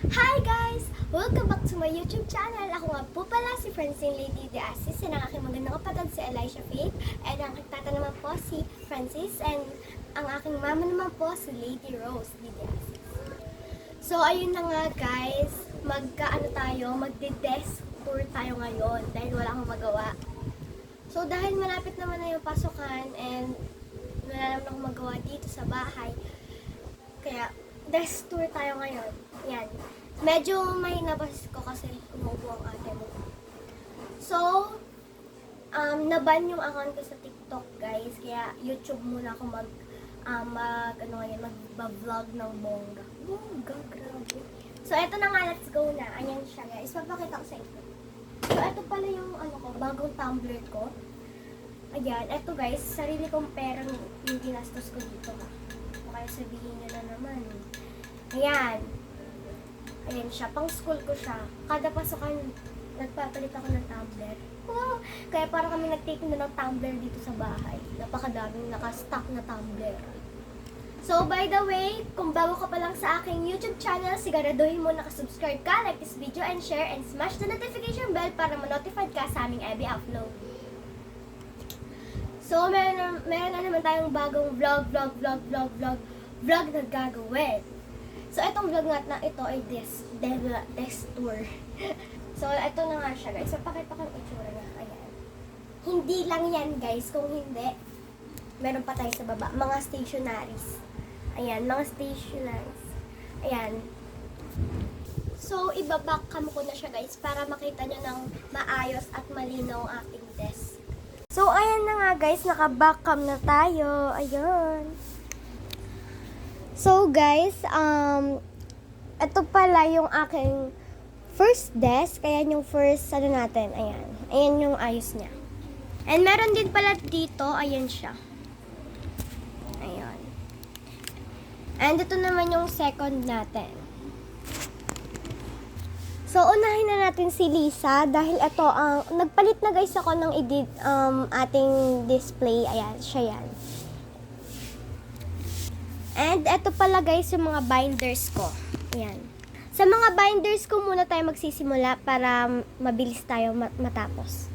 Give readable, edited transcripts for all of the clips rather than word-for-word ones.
Hi guys! Welcome back to my YouTube channel. Ako nga po pala si Francine Lady De Asis and ang aking magandang kapatid si Elisha Faith and ang aking tata naman po si Francis and ang aking mama naman po si Lady Rose De Asis. So ayun na nga guys, magde-desk tour tayo ngayon dahil wala akong magawa. So dahil malapit naman na yung pasukan and wala naman akong magawa dito sa bahay, kaya desk tour tayo ngayon. Yan. Medyo may nabas ko kasi umuubo ang ate mo. So, naban yung account ko sa TikTok, guys. Kaya YouTube muna ako mag-vlog ng bongga. Bongga, grabe. So, eto na nga, let's go na. Ayan siya, guys. Papakita ko sa inyo. So, eto pala yung bagong tumbler ko. Ayan, eto guys, sarili kong perang yung ginastos ko dito. O kaya sabihin nyo na naman. Ayan. Ayan siya. Pang school ko siya. Kada pasukan, nagpapalit ako ng tumbler. Wow! Kaya para kami nag-take na ng tumbler dito sa bahay. Napakadaming naka-stock na tumbler. So, by the way, kung bago ka pa lang sa aking YouTube channel, siguraduhin mo nakasubscribe ka, like this video, and share, and smash the notification bell para ma-notified ka sa aming every upload. So, meron na naman tayong bagong vlog na gagawin. So, itong vlog nga na ito ay desk tour. So, ito na nga siya, guys. So, pakita ko yung itsura niya. Ayan. Hindi lang yan, guys. Kung hindi, meron pa tayo sa baba. Mga stationaries. Ayan, mga stationaries. Ayan. So, ibabackcam ko na siya, guys, para makita nyo ng maayos at malinaw ang ating desk. So, ayan na nga, guys. Naka-backcam na tayo. Ayan. So guys, ito pala yung aking first desk. Ayan yung first, natin, ayan. Ayan yung ayos niya. And meron din pala dito, ayan siya. Ayan. And ito naman yung second natin. So, unahin na natin si Lisa dahil ito, nagpalit na guys ako ng ating display. Ayan, siya yan. And eto pala guys yung mga binders ko. Ayan. Sa mga binders ko muna tayo magsisimula para mabilis tayo matapos.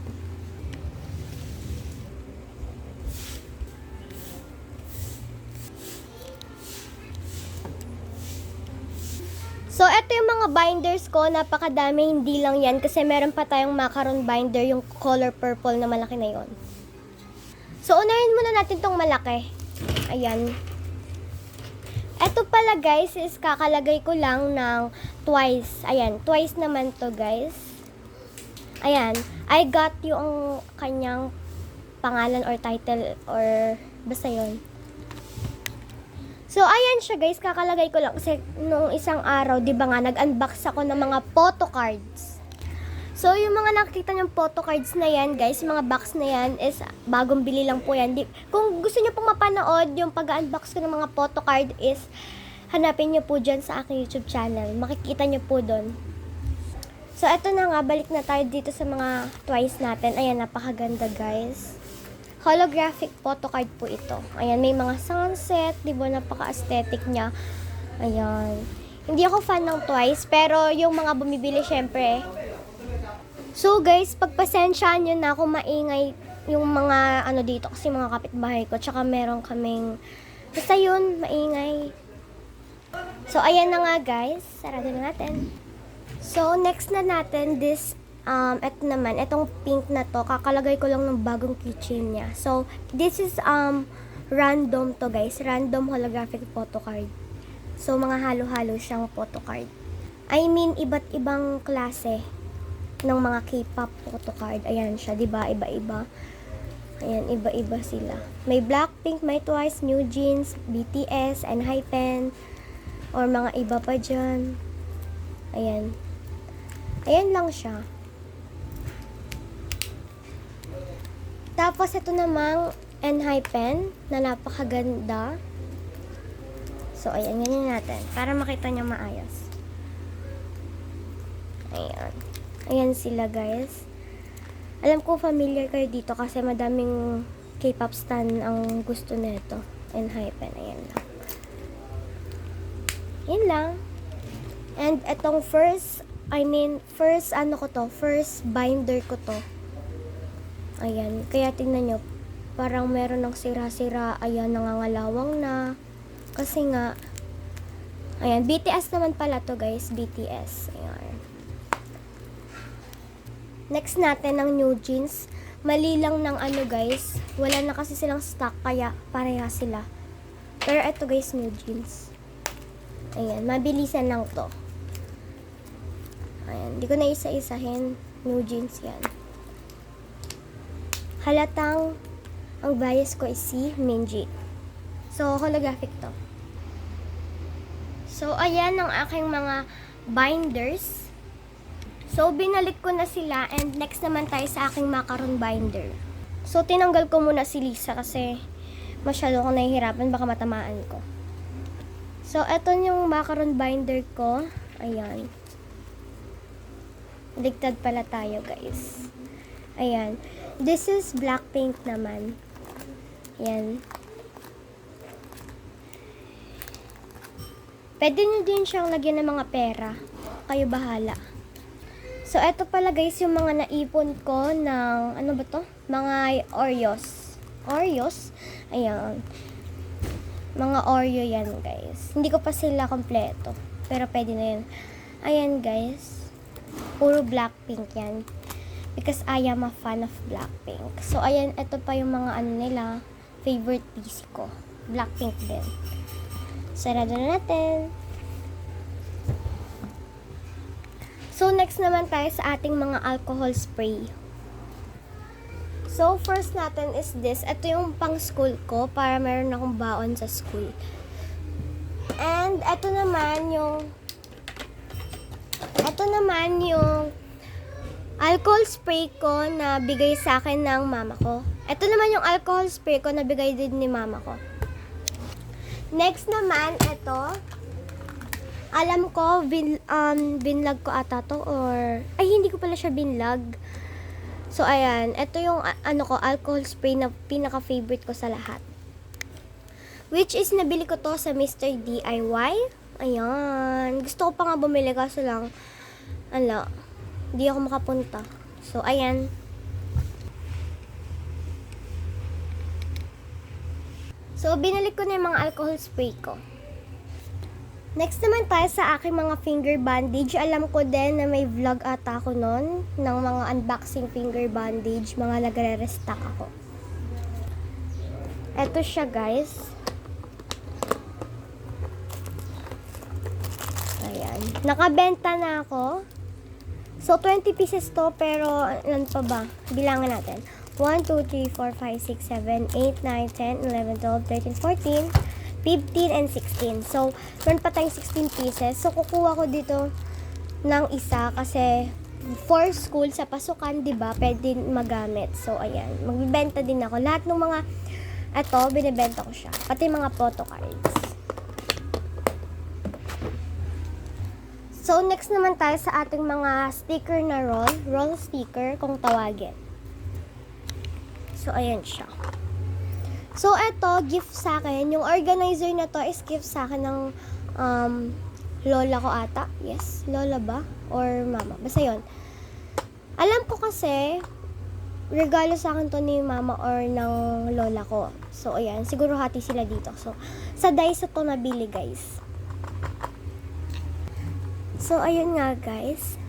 So eto yung mga binders ko. Napakadami, hindi lang yan kasi meron pa tayong macaron binder, yung color purple na malaki na yon. So unahin muna natin tong malaki. Ayan. Ito pala guys is kakalagay ko lang ng twice. Ayan, twice naman to guys. Ayan, I got yung kanyang pangalan or title or basta yun. So ayan siya guys, kakalagay ko lang kasi nung isang araw, 'di ba nga nag-unbox ako ng mga photo cards. So, yung mga nakikita niyong photo cards na yan, guys, yung mga box na yan is bagong bili lang po yan. Kung gusto niyo pong mapanood yung pag-unbox ko ng mga photo card is hanapin niyo po dyan sa aking YouTube channel. Makikita niyo po doon. So, eto na nga, balik na tayo dito sa mga twice natin. Ayan, napakaganda, guys. Holographic photo card po ito. Ayan, may mga sunset, di ba, napaka-aesthetic niya. Ayan. Hindi ako fan ng twice, pero yung mga bumibili, syempre, so guys, pagpasensyaan nyo na kung maingay yung mga dito kasi mga kapitbahay ko. Tsaka meron kaming, basta yun, maingay. So ayan na nga guys, sarado na natin. So next na natin this, eto naman, etong pink na to, kakalagay ko lang ng bagong keychain niya. So this is random to guys, random holographic photo card. So mga halo-halo siyang photo card. I mean, iba't ibang klase ng mga K-pop photo card. Ayan siya, 'di ba? Iba-iba. Ayan, iba-iba sila. May Blackpink, may Twice, New Jeans, BTS, ENHYPEN, or mga iba pa diyan. Ayan. Ayan lang siya. Tapos ito namang ENHYPEN na napakaganda. So ayan, ganyan natin para makita niyo maayos. Ayan. Ayan sila guys. Alam ko familiar kayo dito kasi madaming K-pop stan ang gusto nito. ENHYPEN. Ayan lang. Ayan lang. And etong first binder ko to. Ayan, kaya tingnan nyo, parang meron ng sira-sira, ayan, nangangalawang na. Kasi nga, ayan, BTS naman pala to guys, BTS. Ayan. Next natin ang New Jeans. Mali lang ng guys, wala na kasi silang stock, kaya pareha sila. Pero eto guys, New Jeans. Ayan, mabilisan lang to. Ayan, di ko na isa-isahin. New Jeans yan. Halatang ang bias ko is si Minji. So, holographic to. So, ayan ang aking mga binders. So, binalik ko na sila and next naman tayo sa aking macaron binder. So, tinanggal ko muna si Lisa kasi masyado ko nahihirapan, baka matamaan ko. So, eto yung macaron binder ko. Ayan. Ligtad pala tayo, guys. Ayan. This is Blackpink naman. Ayan. Pwede nyo din siyang lagyan ng mga pera. Kayo bahala. So, eto pala guys yung mga naipon ko ng, ano ba to? Mga Oreos. Oreos? Ayan. Mga Oreo yan guys. Hindi ko pa sila kompleto. Pero pwede na yun. Ayan guys. Puro Blackpink yan. Because I am a fan of Blackpink. So, ayan, ito pa yung mga nila, favorite piece ko. Blackpink din. Sarado na natin. So, next naman tayo sa ating mga alcohol spray. So, first natin is this. Ito yung pang school ko para meron akong baon sa school. And, ito naman yung alcohol spray ko na bigay sa akin ng mama ko. Ito naman yung alcohol spray ko na bigay din ni mama ko. Next naman, ito. Alam ko, binlog ko ata to or... Ay, hindi ko pala siya binlog. So, ayan. Ito yung alcohol spray na pinaka-favorite ko sa lahat. Which is, nabili ko to sa Mr. DIY. Ayan. Gusto ko pa nga bumili kaso lang, hindi ako makapunta. So, ayan. So, binalik ko na yung mga alcohol spray ko. Next naman tayo sa aking mga finger bandage. Alam ko din na may vlog ata ako nun ng mga unboxing finger bandage. Mga nagre-restock ako. Eto siya guys. Ayan. Nakabenta na ako. So, 20 pieces to, pero ilan pa ba? Bilangan natin. 1, 2, 3, 4, 5, 6, 7, 8, 9, 10, 11, 12, 13, 14, 15, and 16. So, meron pa tayong 16 pieces. So, kukuha ko dito ng isa kasi for school, sa pasukan, diba, pwede magamit. So, ayan. Magbibenta din ako. Lahat ng mga, binibenta ko siya. Pati mga photo cards. So, next naman tayo sa ating mga sticker na roll sticker kung tawagin. So, ayan siya. So, eto, gift sa akin. Yung organizer na to is gift sa akin ng lola ko ata. Yes, lola ba? Or mama. Basta yun. Alam ko kasi, regalo sa akin to ni mama or ng lola ko. So, ayan. Siguro hati sila dito. So, sa Daiso to nabili, guys. So, ayun nga guys.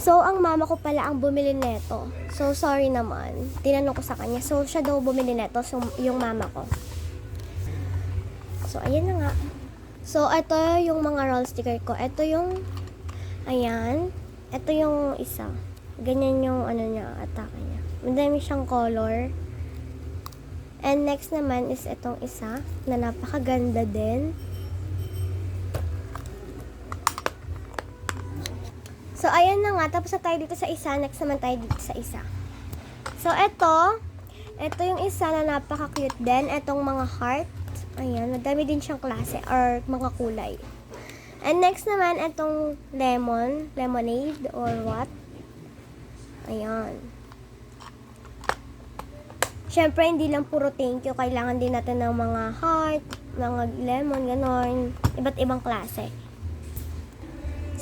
So, ang mama ko pala ang bumili neto. So, sorry naman. Tinanong ko sa kanya. So, siya daw bumili neto. So, yung mama ko. So, ayun na nga. So, ito yung mga roll sticker ko. Ito yung, ayan. Ito yung isa. Ganyan yung, niya, atake niya. Madami siyang color. And next naman is itong isa na napakaganda din. So, ayan na nga. Tapos na tayo dito sa isa. Next naman tayo dito sa isa. So, ito yung isa na napaka-cute din. Itong mga heart. Ayan. Madami din siyang klase or mga kulay. And next naman, itong lemonade or what. Ayan. Siyempre, hindi lang puro thank you. Kailangan din natin ng mga heart, mga lemon, ganon. Iba't ibang klase.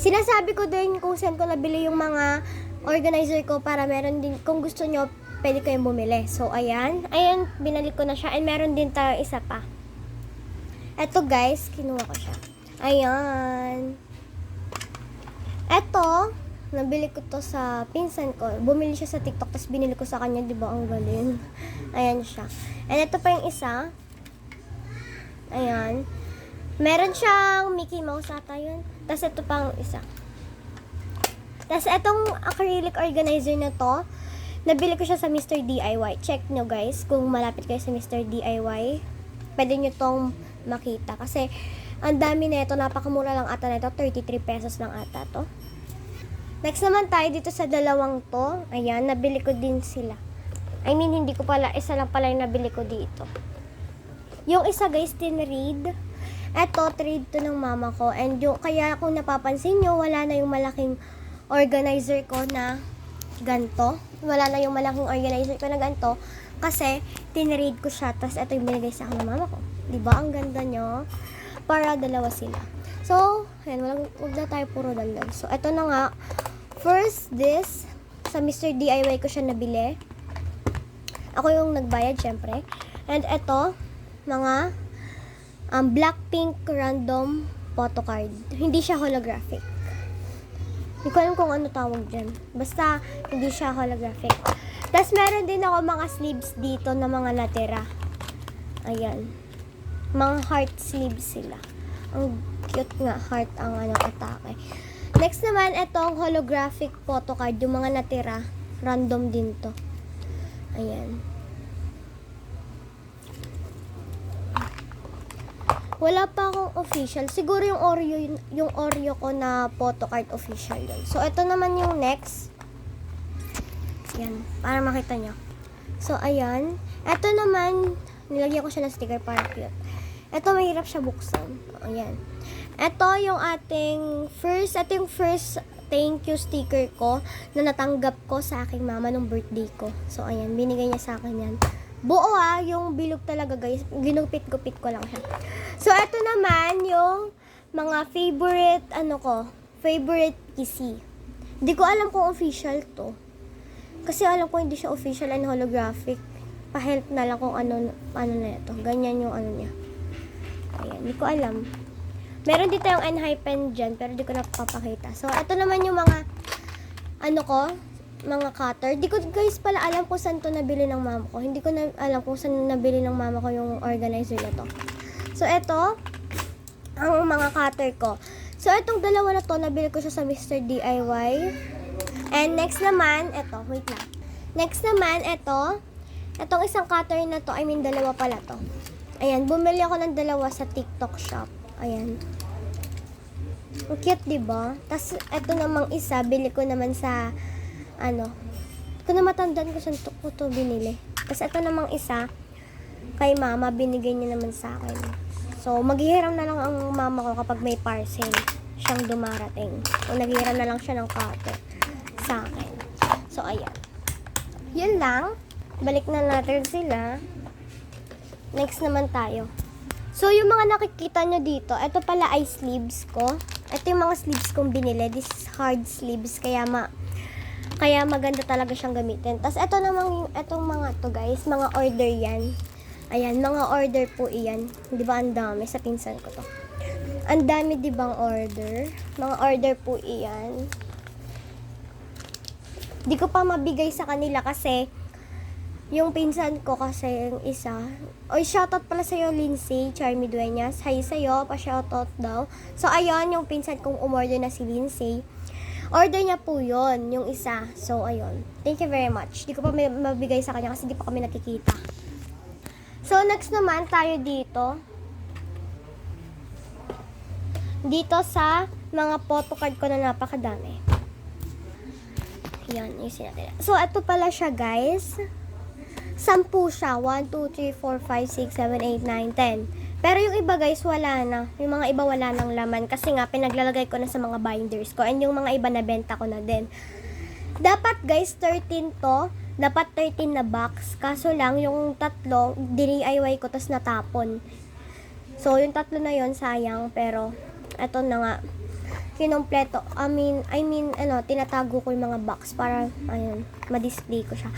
Sinasabi ko din kung saan ko nabili yung mga organizer ko para meron din, kung gusto nyo, pwede kayong bumili. So, ayan. Ayan, binalik ko na siya. And meron din tayo isa pa. Eto guys, kinuha ko siya. Ayan. Eto, nabili ko to sa pinsan ko. Bumili siya sa TikTok, tapos binili ko sa kanya, di ba? Ang galing. Ayan siya. And ito pa yung isa. Ayan. Meron siyang Mickey Mouse ata yun. Tapos ito pang isa. Tapos itong acrylic organizer na to, nabili ko siya sa Mr. DIY. Check nyo guys, kung malapit kayo sa Mr. DIY, pwede nyo tong makita. Kasi, ang dami na ito, napakamura lang ata na ito, 33 pesos lang ata to. Next naman tayo dito sa dalawang to. Ayan, nabili ko din sila. I mean, hindi ko pala, isa lang pala yung nabili ko dito. Yung isa guys, tinread. Eto, trade to ng mama ko. And yung, kaya kung napapansin nyo, wala na yung malaking organizer ko na ganto. Wala na yung malaking organizer ko na ganto. Kasi, tinread ko siya. Tapos, ito yung binigay sa akin ng mama ko. Diba? Ang ganda nyo. Para dalawa sila. So, ayan, wag na tayo puro daldal. So, ito na nga. First, this. Sa Mr. DIY ko siya nabili. Ako yung nagbayad, syempre. And ito, mga Blackpink random photo card. Hindi siya holographic. Hindi ko alam kung ano tawag dyan. Basta, hindi siya holographic. Tapos, meron din ako mga sleeves dito na mga natira. Ayan. Mga heart sleeves sila. Ang cute nga, heart ang atake. Next naman, itong holographic photo card. Yung mga natira, random din to. Ayan. Wala pa akong official. Siguro yung Oreo ko na photo card official yun. So, ito naman yung next. Yan, para makita nyo. So, ayan. Ito naman, nilagyan ko siya ng sticker para cute. Ito, mahirap siya buksan. Ayan. Ito yung ito yung first thank you sticker ko na natanggap ko sa aking mama nung birthday ko. So, ayan, binigay niya sa akin yan. Buo yung bilog talaga guys. Ginupit-gupit ko lang siya. So, ito naman yung mga favorite kisi. Hindi ko alam kung official to. Kasi alam ko hindi siya official and holographic. Pa-help na lang kung ano na ito. Ganyan yung ano niya. Ayan, hindi ko alam. Meron dito yung Enhypen dyan, pero di ko na papakita. So, ito naman yung mga mga cutter. Di ko guys pala alam kung saan to nabili ng mama ko. Hindi ko na alam kung saan nabili ng mama ko yung organizer na to. So, ito, ang mga cutter ko. So, itong dalawa na to, nabili ko siya sa Mr. DIY. And next naman, ito, wait lang. Next naman, itong isang cutter na to, I mean, dalawa pala to. Ayan, bumili ako ng dalawa sa TikTok shop. Ayan. Ang cute, diba? Tapos, ito namang isa, bili ko naman sa ko na matandaan ko saan ko to binili. Tapos ito namang isa, kay mama, binigay niya naman sa akin. So, maghihiram na lang ang mama ko kapag may parcel siyang dumarating. O naghihiram na lang siya ng cutter sa akin. So, ayan. Yun lang. Balik na natin sila. Next naman tayo. So, yung mga nakikita nyo dito, ito pala ay sleeves ko. Ito yung mga sleeves kong binili. This is hard sleeves, kaya maganda talaga siyang gamitin. Tapos, ito namang, itong mga to guys, mga order yan. Ayan, mga order po iyan. Di ba ang dami? Sa pinsan ko to. Ang dami di bang order? Mga order po iyan. Di ko pa mabigay sa kanila kasi yung pinsan ko kasi yung isa. Oy, shoutout pala sa'yo, Lindsay Charmy Dueñas. Hi sa'yo, pa-shoutout daw. So, ayun, yung pinsan kong umorder na si Lindsay. Order niya po yon yung isa. So, ayun. Thank you very much. Di ko pa mabigay sa kanya kasi di pa kami nakikita. So, next naman tayo dito. Dito sa mga photocard ko na napakadami. Yan, isin natin. So, ito pala siya, guys. 10 siya. 1, 2, 3, 4, 5, 6, 7, 8, 9, 10. Pero yung iba, guys, wala na. Yung mga iba wala nang laman. Kasi nga, pinaglalagay ko na sa mga binders ko. And yung mga iba, nabenta ko na din. Dapat, guys, 13 to. Dapat 13 na box. Kaso lang, yung tatlo, DIY ko, tas natapon. So, yung tatlo na yon sayang. Pero, eto na nga. kinompleto. Tinatago ko yung mga box para, ayun, ma-display ko siya.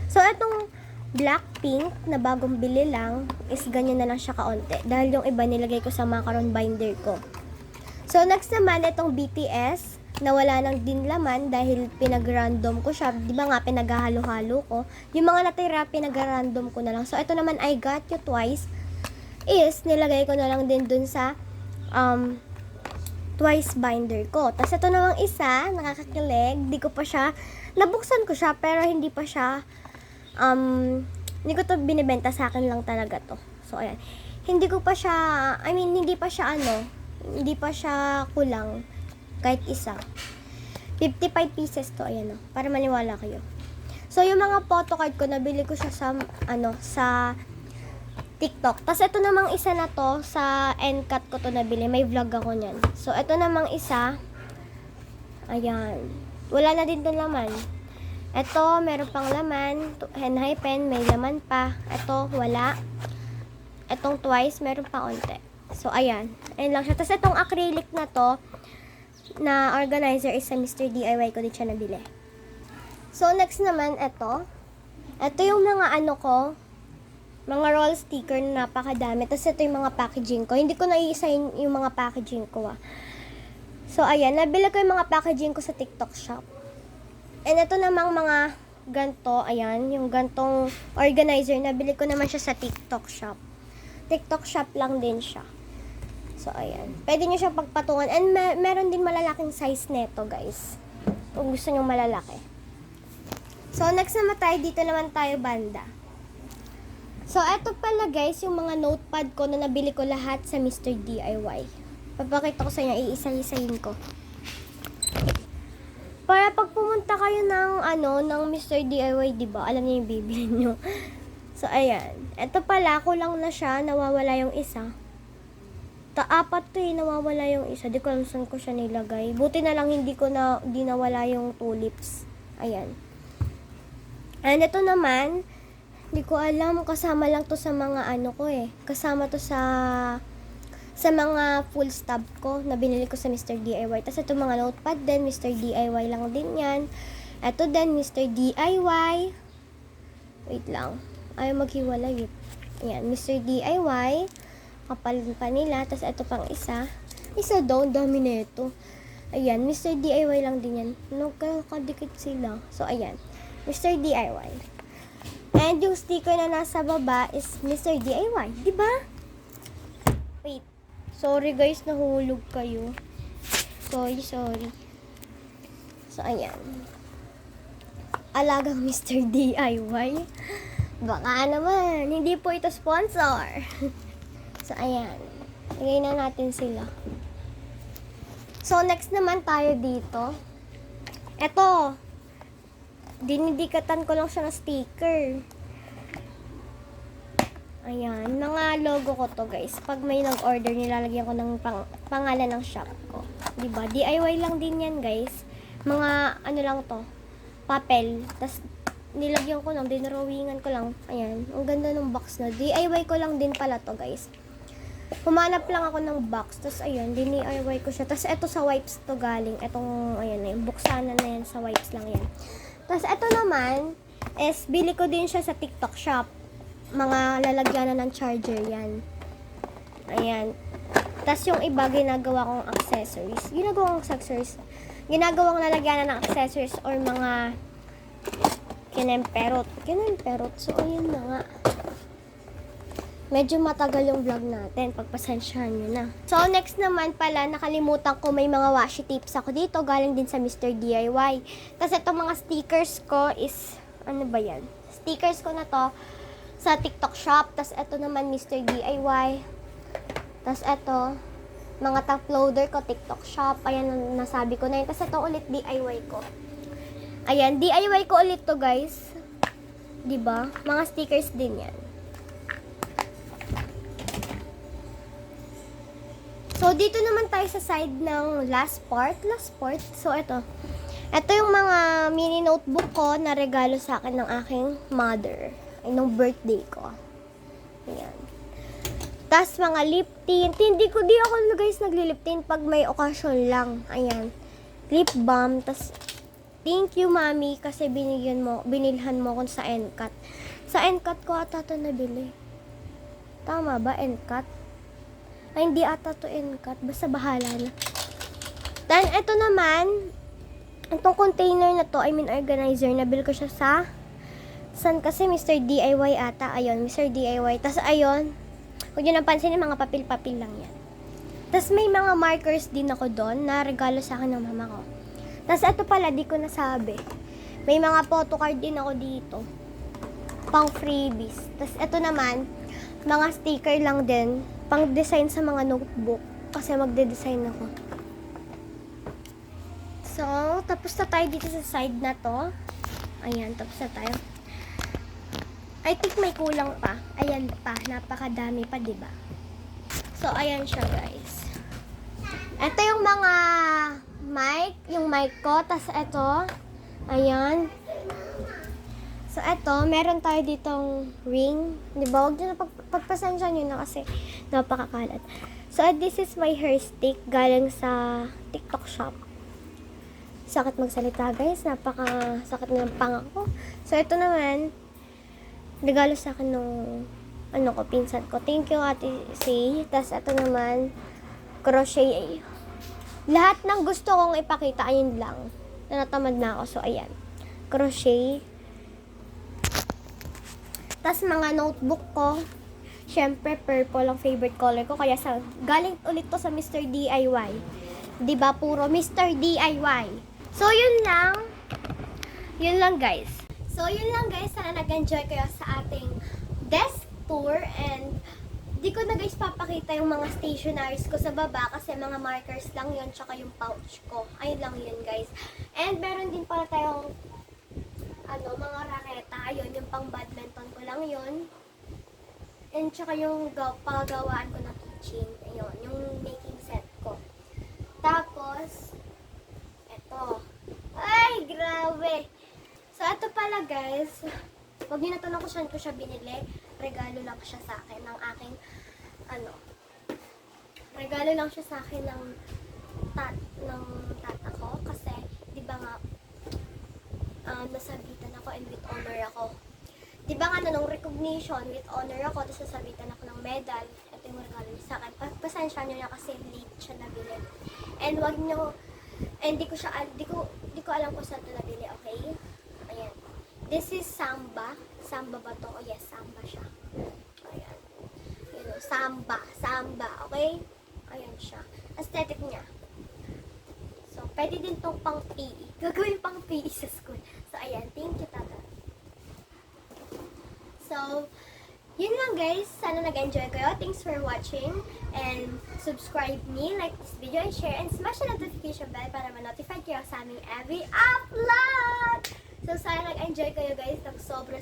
So, etong Blackpink na bagong bili lang is ganyan na lang siya kaunti. Dahil yung iba nilagay ko sa macaron binder ko. So, next naman, itong BTS na wala nang din laman dahil pinag-random ko siya. Di ba nga, pinaghahalo-halo ko. Yung mga natira, pinag-random ko na lang. So, ito naman, I Got You Twice is nilagay ko na lang din dun sa Twice binder ko. Tapos, ito namang isa, nakakakilig. Di ko pa siya, nabuksan ko siya, pero hindi pa siya hindi ko to binibenta, sa akin lang talaga to. So, ayan. Hindi pa siya kulang. Kahit isa. 55 pieces to, ayan o. Para maniwala kayo. So, yung mga photocard ko, nabili ko siya sa TikTok. Tapos, ito namang isa na to, sa Ncut ko to nabili. May vlog ako niyan. So, ito namang isa. Ayan. Wala na din to laman. Ito, meron pang laman. Henhai pen, may laman pa. Ito, wala. Itong Twice, meron pa konti. So, ayan. Ayan lang siya. Tapos, itong acrylic na to, na organizer is sa Mr. DIY ko din siya nabili. So, next naman, ito. Ito yung mga mga roll sticker na napakadami. Tapos, ito yung mga packaging ko. Hindi ko na-i-assign yung mga packaging ko, So, ayan. Nabili ko yung mga packaging ko sa TikTok shop. And ito namang mga ganto, ayan, yung gantong organizer, nabili ko naman siya sa TikTok shop. TikTok shop lang din siya. So, ayan. Pwede nyo siya pagpatungan. And meron din malalaking size neto, guys. Kung gusto nyo malalaki. So, next naman dito naman tayo banda. So, eto pala, guys, yung mga notepad ko na nabili ko lahat sa Mr. DIY. Papakita ko sa inyo, iisa-isahin ko. Para pag pumunta kayo ng Mr. DIY, diba? Alam niyo yung bibili nyo. So, ayan. Ito pala, kulang na siya. Nawawala yung isa. Apat to nawawala yung isa. Di ko alam saan ko siya nilagay. Buti na lang hindi nawala yung tulips. Ayan. And ito naman, di ko alam. Kasama lang to sa mga Kasama to sa mga full stop ko na binili ko sa Mr. DIY. Tapos ito mga notepad din, Mr. DIY lang din yan. Ito din, Mr. DIY. Wait lang. Ayaw maghiwalay. Ayan, Mr. DIY. Kapal pa nila. Tapos ito pang isa. Isa daw, dami na ito. Ayan, Mr. DIY lang din yan. Nagkakadikit sila. So, ayan. Mr. DIY. And yung sticker na nasa baba is Mr. DIY. Diba? Wait. Sorry guys, nahulog kayo. Sorry. So, ayan. Alagang Mr. DIY. Baka naman, hindi po ito sponsor. So, ayan. Lagay na natin sila. So, next naman tayo dito. Ito. Dinidikatan ko lang siya ng sticker. Ayan, mga logo ko to guys. Pag may nag-order, nilalagyan ko ng pangalan ng shop ko. Diba? DIY lang din yan guys. Mga lang to, papel. Tapos nilagyan ko lang, dinrawingan ko lang. Ayan, ang ganda ng box na. DIY ko lang din pala to guys. Humanap lang ako ng box. Tapos ayun, DIY ko siya. Tapos ito sa wipes to galing. Itong, ayan, buksanan na yan. Sa wipes lang yan. Tapos ito naman, is bili ko din siya sa TikTok shop. Mga lalagyanan ng charger yan. Ayan. Tapos yung iba, ginagawa kong accessories. Ginagawang lalagyanan ng accessories or mga kinemperot. So, ayan na nga. Medyo matagal yung vlog natin. Pagpasensyahan nyo na. So, next naman pala, nakalimutan ko may mga washi tapes ako dito. Galing din sa Mr. DIY. Tapos itong mga stickers ko is, ano ba yan? Stickers ko na to sa TikTok shop. Tapos ito naman Mr. DIY. Tapos ito, mga top loader ko, TikTok shop. Ayan, nasabi ko na yun. Tapos ito ulit DIY ko. Ayan, DIY ko ulit to guys. Diba? Mga stickers din yan. So, dito naman tayo sa side ng last part. So, ito. Ito yung mga mini notebook ko na regalo sa akin ng aking mother. Ay, nung birthday ko. Ayan. Tas mga lip tint. Hindi ko, di ako guys nagli-lip tint pag may okasyon lang. Ayan. Lip balm. Tas, thank you, mami, kasi binilhan mo ko sa NCAT. Sa NCAT ko ata ito nabili. Tama ba, NCAT? Ay, hindi ata to NCAT. Basta bahala na. Then, ito naman, itong container na to, organizer, nabil ko siya sa, saan kasi, Mr. DIY ata. Ayun, Mr. DIY. Tas, ayun, huwag nyo napansin, mga papel-papel lang yan. Tas, may mga markers din ako doon na regalo sa akin ng mama ko. Tas, ito pala, di ko nasabi. May mga photocard din ako dito. Pang freebies. Tas, ito naman, mga sticker lang din. Pang design sa mga notebook. Kasi magde-design ako. So, tapos na tayo dito sa side na to. Ayan, tapos na tayo. I think may kulang pa. Ayan pa, napakadami pa, diba? So, ayan siya, guys. Ito yung mga mic, yung mic ko. Tapos ito, ayan. So, ito, meron tayo ditong ring. Diba? Huwag nyo na pagpasensya nyo na kasi napakakalat. So, this is my hair stick galing sa TikTok shop. Sakit magsalita, guys. Napakasakit na ng panga ko. So, ito naman, regalo sa akin nung pinsan ko. Thank you, Ate C. Tapos, ito naman, crochet. Lahat ng gusto kong ipakita, ayun lang. Natamad na ako. So, ayan. Crochet. Tapos, mga notebook ko. Syempre, purple ang favorite color ko. Kaya, galing ulit to sa Mr. DIY. Diba? Puro Mr. DIY. So, yun lang. Yun lang, guys. So, yun lang, guys. Sana nag-enjoy kayo sa ating desk tour. And, di ko na, guys, papakita yung mga stationaries ko sa baba. Kasi mga markers lang yun. Tsaka yung pouch ko. Ayun lang yun, guys. And, meron din pala tayong mga raketa. Ayun, yung pang badminton ko lang yun. And tsaka yung pagawaan ko na kitchen. Ayun, yung making set ko. Tapos, eto. Ay, grabe. So, eto pala, guys. Huwag niyo natanong ko saan ko siya binili. Regalo lang siya sa akin ng aking, regalo lang siya sa akin ng tata ko. Kasi, di ba nga, nasabitan ako and with honor ako. Di ba nga nung recognition with honor ako, tapos nasabitan ako ng medal. Ito yung regalo niya sa akin. Pasensya nyo na kasi late siya nabili. And wag nyo, and di ko alam kung saan ito nabili, okay? Ayan. This is Samba. Samba ba to? Oh yes, Samba siya. Ayan. You know, Samba, okay? Ayan siya. Aesthetic niya. So, pwede din tong pang PE. Gagawin pang PE sa school. So, ayan. Thank you, Tata. So, yun lang, guys. Sana nag-enjoy kayo. Thanks for watching. And subscribe me, like this video, and share, and smash the notification bell para ma-notify kayo sa aming every upload. So, sana nag-enjoy kayo, guys. Ng sobra.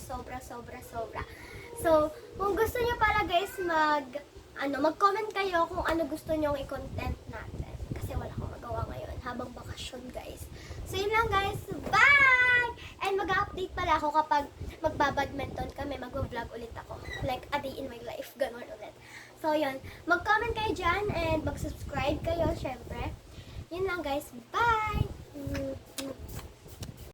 So, kung gusto nyo pala, guys, mag-comment kayo kung ano gusto nyong i-content natin. Kasi wala akong magawa ngayon habang bakasyon, guys. So, yun lang, guys. Bye! And mag-update pala ako kapag magbabadminton kami, mag-vlog ulit ako. Like, a day in my life. Ganon ulit. So, yun. Mag-comment kayo dyan and mag-subscribe kayo, syempre. Yun lang, guys. Bye!